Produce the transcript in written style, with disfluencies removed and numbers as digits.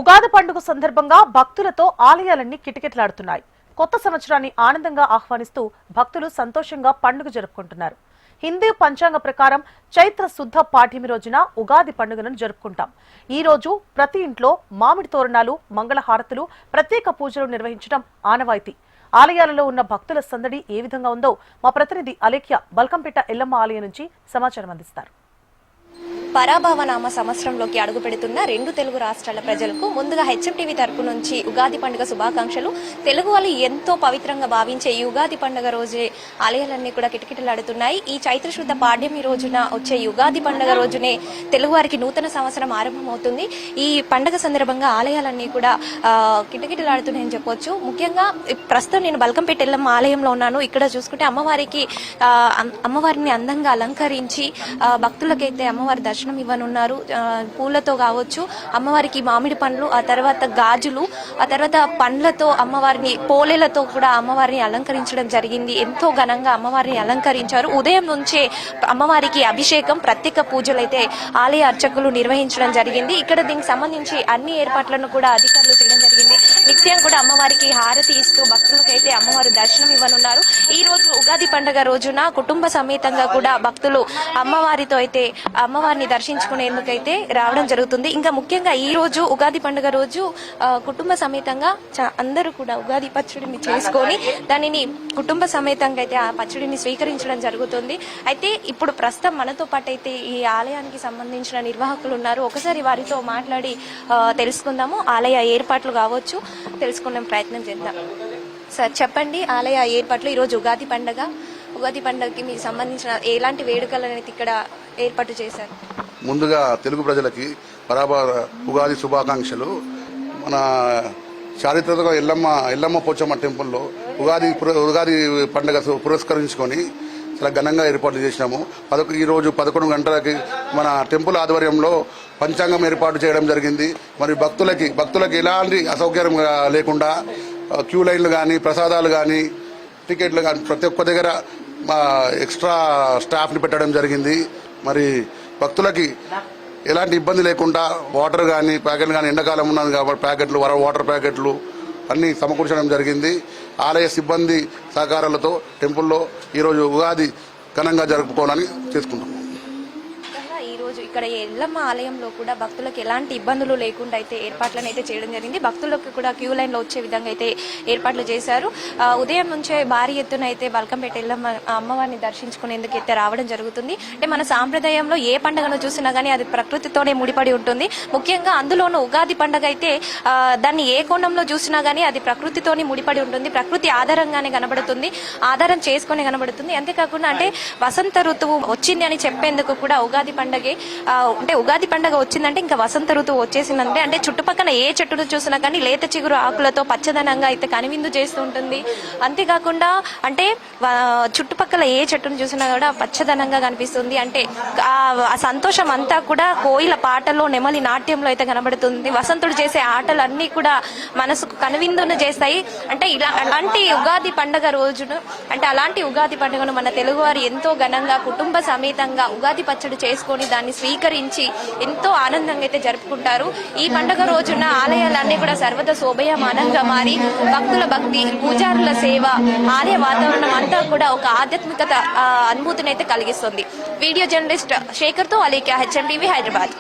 ఉగాది పండుగ సందర్భంగా భక్తులతో ఆలయాలన్నీ కిటకిటలాడుతున్నాయి. కొత్త సంవత్సరాన్ని ఆనందంగా ఆహ్వానిస్తూ భక్తులు సంతోషంగా పండుగ జరుపుకుంటున్నారు. హిందూ పంచాంగ ప్రకారం చైత్ర శుద్ధ పాఠ్యమి రోజున ఉగాది పండుగను జరుపుకుంటాం. ఈ రోజు ప్రతి ఇంట్లో మామిడి తోరణాలు, మంగళహారతులు, ప్రత్యేక పూజలు నిర్వహించడం ఆనవాయితీ. ఆలయాలలో ఉన్న భక్తుల సందడి ఏ విధంగా ఉందో మా ప్రతినిధి అలేఖ్య బల్కంపేట ఎల్లమ్మ ఆలయం నుంచి సమాచారం అందిస్తారు. పరాభవనామ సంవత్సరంలోకి అడుగు పెడుతున్న రెండు తెలుగు రాష్ట్రాల ప్రజలకు ముందుగా హెచ్ఎంటీవీ తరపు నుంచి ఉగాది పండుగ శుభాకాంక్షలు. తెలుగు వాళ్ళు ఎంతో పవిత్రంగా భావించే ఈ ఉగాది పండుగ రోజే ఆలయాలన్నీ కూడా కిటకిటలాడుతున్నాయి. ఈ చైత్ర శుద్ధ పాడ్యమి రోజున వచ్చే ఉగాది పండుగ రోజునే తెలుగు వారికి నూతన సంవత్సరం ఆరంభమవుతుంది. ఈ పండుగ సందర్భంగా ఆలయాలన్నీ కూడా కిటకిటలాడుతున్నాయని చెప్పొచ్చు. ముఖ్యంగా ప్రస్తుతం నేను బల్కంపేట ఎల్లమ్మ ఆలయంలో ఉన్నాను. ఇక్కడ చూసుకుంటే అమ్మవారిని అందంగా అలంకరించి భక్తులకైతే అమ్మవారి దర్శనం ఇవ్వనున్నారు. పూలతో కావచ్చు, అమ్మవారికి మామిడి పండ్లు, ఆ తర్వాత గాజులు, ఆ తర్వాత పండ్లతో అమ్మవారిని, పోలేలతో కూడా అమ్మవారిని అలంకరించడం జరిగింది. ఎంతో ఘనంగా అమ్మవారిని అలంకరించారు. ఉదయం నుంచే అమ్మవారికి అభిషేకం, ప్రత్యేక పూజలు అయితే ఆలయ అర్చకులు నిర్వహించడం జరిగింది. ఇక్కడ దీనికి సంబంధించి అన్ని ఏర్పాట్లను కూడా అధికారులు చేయడం జరిగింది. నిత్యం కూడా అమ్మవారికి హారతి ఇస్తూ భక్తులకైతే అమ్మవారి దర్శనం ఇవ్వనున్నారు. ఈ రోజు ఉగాది పండుగ రోజున కుటుంబ సమేతంగా కూడా భక్తులు అమ్మవారితో అయితే అమ్మవారిని దర్శించుకునేందుకైతే రావడం జరుగుతుంది. ఇంకా ముఖ్యంగా ఈ రోజు ఉగాది పండుగ రోజు కుటుంబ సమేతంగా అందరూ కూడా ఉగాది పచ్చడిని చేసుకొని దానిని కుటుంబ సమేతంగా అయితే ఆ పచ్చడిని స్వీకరించడం జరుగుతుంది. అయితే ఇప్పుడు ప్రస్తుతం మనతో పాటు అయితే ఈ ఆలయానికి సంబంధించిన నిర్వాహకులు ఉన్నారు. ఒకసారి వారితో మాట్లాడి తెలుసుకుందాము. ఆలయ ఏర్పాట్లు కావచ్చు తెలుసుకునే ప్రయత్నం చేద్దాం. సార్ చెప్పండి, ఆలయ ఏర్పాట్లు ఈరోజు ఉగాది పండుగకి మీకు సంబంధించిన ఎలాంటి వేడుకలు అనేది ఇక్కడ ఏర్పాటు చేశారు? ముందుగా తెలుగు ప్రజలకి ఉగాది శుభాకాంక్షలు. మన చారిత్రక ఎల్లమ్మ పోచమ్మ టెంపుల్లో ఉగాది పండుగ పురస్కరించుకొని చాలా ఘనంగా ఏర్పాట్లు చేసినాము. ఈరోజు 11 గంటలకి మన టెంపుల్ ఆధ్వర్యంలో పంచాంగం ఏర్పాటు చేయడం జరిగింది. మరి భక్తులకి ఎలాంటి అసౌకర్యం లేకుండా క్యూ లైన్లు కానీ, ప్రసాదాలు కానీ, టికెట్లు కానీ ప్రతి ఒక్క దగ్గర ఎక్స్ట్రా స్టాఫ్ని పెట్టడం జరిగింది. మరి భక్తులకి ఎలాంటి ఇబ్బంది లేకుండా వాటర్ కానీ, ప్యాకెట్లు కానీ, ఎండాకాలం ఉన్నది కాబట్టి ప్యాకెట్లు, వాటర్ ప్యాకెట్లు అన్నీ సమకూర్చడం జరిగింది. ఆలయ సిబ్బంది సహకారాలతో టెంపుల్లో ఈరోజు ఉగాది ఘనంగా జరుపుకోవాలని చేసుకుంటాం. ఇక్కడ ఎల్లమ్మ ఆలయంలో కూడా భక్తులకు ఎలాంటి ఇబ్బందులు లేకుండా అయితే ఏర్పాట్లను అయితే చేయడం జరిగింది. భక్తులకు కూడా క్యూ లైన్ లో వచ్చే విధంగా అయితే ఏర్పాట్లు చేశారు. ఉదయం నుంచే భారీ ఎత్తున అయితే బల్కంపేట ఎల్లమ్మ అమ్మవారిని దర్శించుకునేందుకు అయితే రావడం జరుగుతుంది. అంటే మన సాంప్రదాయంలో ఏ పండుగను చూసినా గానీ అది ప్రకృతితోనే ముడిపడి ఉంటుంది. ముఖ్యంగా అందులోనూ ఉగాది పండుగ అయితే దాన్ని ఏ కోణంలో చూసినా గానీ అది ప్రకృతితోనే ముడిపడి ఉంటుంది. ప్రకృతి ఆధారంగానే కనబడుతుంది, ఆధారం చేసుకుని కనబడుతుంది. అంతేకాకుండా అంటే వసంత ఋతువు వచ్చింది అని చెప్పేందుకు కూడా ఉగాది పండుగే, అంటే ఉగాది పండుగ వచ్చిందంటే ఇంకా వసంత ఋతువు వచ్చేసిందంటే అంటే చుట్టుపక్కల ఏ చెట్టును చూసినా కానీ లేత చిగురు ఆకులతో పచ్చదనంగా అయితే కనువిందు చేస్తూ ఉంటుంది. అంతేకాకుండా అంటే చుట్టుపక్కల ఏ చెట్టును చూసినా కూడా పచ్చదనంగా కనిపిస్తుంది. అంటే ఆ సంతోషం అంతా కూడా కోయిల పాటలో, నెమలి నాట్యంలో అయితే కనబడుతుంది. వసంతుడు చేసే ఆటలన్నీ కూడా మనసుకు కనువిందును చేస్తాయి. అంటే అలాంటి ఉగాది పండుగ రోజును, అంటే అలాంటి ఉగాది పండుగను మన తెలుగువారు ఎంతో ఘనంగా కుటుంబ సమేతంగా ఉగాది పచ్చడి చేసుకొని దాన్ని స్వీకరించి ఎంతో ఆనందంగా అయితే జరుపుకుంటారు. ఈ పండుగ రోజున ఆలయాలన్నీ కూడా సర్వద శోభయమానంగా మారి భక్తుల భక్తి, పూజారుల సేవ, ఆలయ వాతావరణం అంతా కూడా ఒక ఆధ్యాత్మికత అనుభూతిని అయితే కలిగిస్తుంది. వీడియో జర్నలిస్ట్ శేఖర్తో అలేఖ్య, హెచ్ఎంటీవీ, హైదరాబాద్.